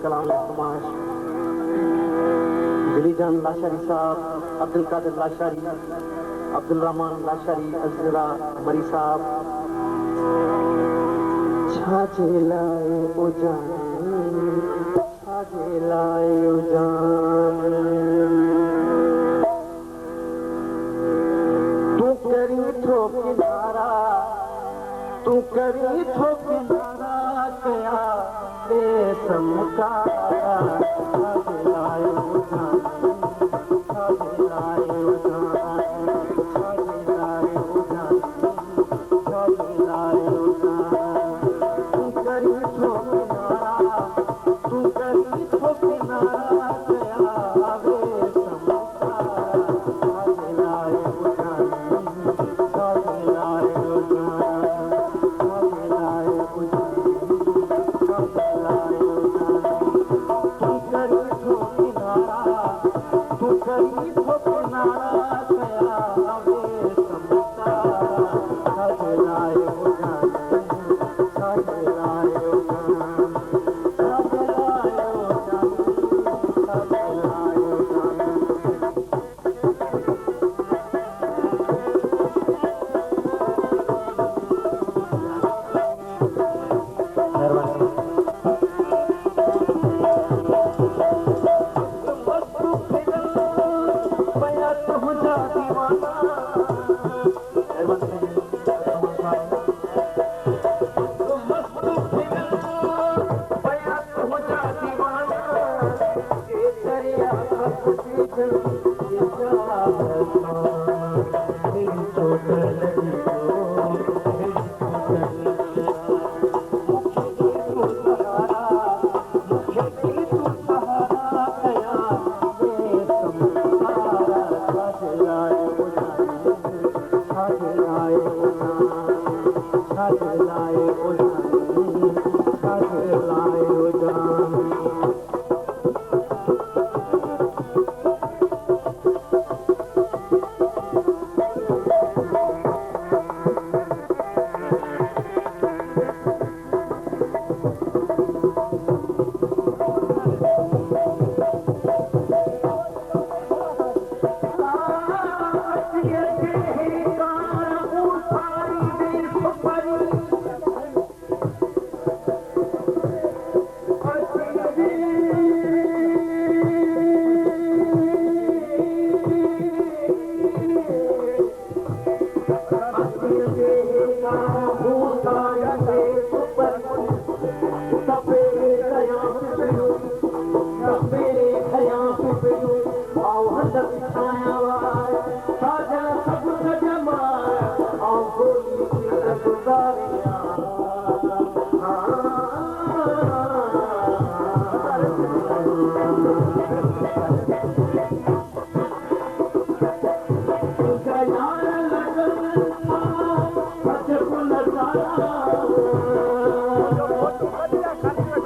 कलाम समाज दिलीजान लाशारी साहब, अब्दुल कादिर लाशारी, अब्दुल रहमान लाशारी, अज़रा मरी साहब। छाजे लाए ओ जान, छाजे लाए ओ जान, तू करी थो किनारा, तू करी थो किनारा कया बेसमकारा। छाजे लाए ओ जान, छाजे लाए ओ जान, छाजे लाए ओ जान, छाजे लाए ओ जान, तू करी थो किनारा, तू करी थो किनारा कया बेसमकारा। छाजे लाए ओ जान, छाजे लाए ओ जान, छाजे लाए ओ जान, छाजे लाए ओ जान, तू करी थो किनारा, तू करी थो किनारा कया बेसमकारा। छाजे लाए ओ जान, छाजे लाए ओ जान, छाजे लाए ओ जान, छाजे लाए ओ जान। मेहरबानी। मस्तु फिरल पया तुझा दीवाना। मेहरबानी। मस्तु फिरल पया तुझा दीवाना, ये दरिया खपती जल ये चाहत मेरी चोट लगी तो मेरी चोट लगी। Thank you.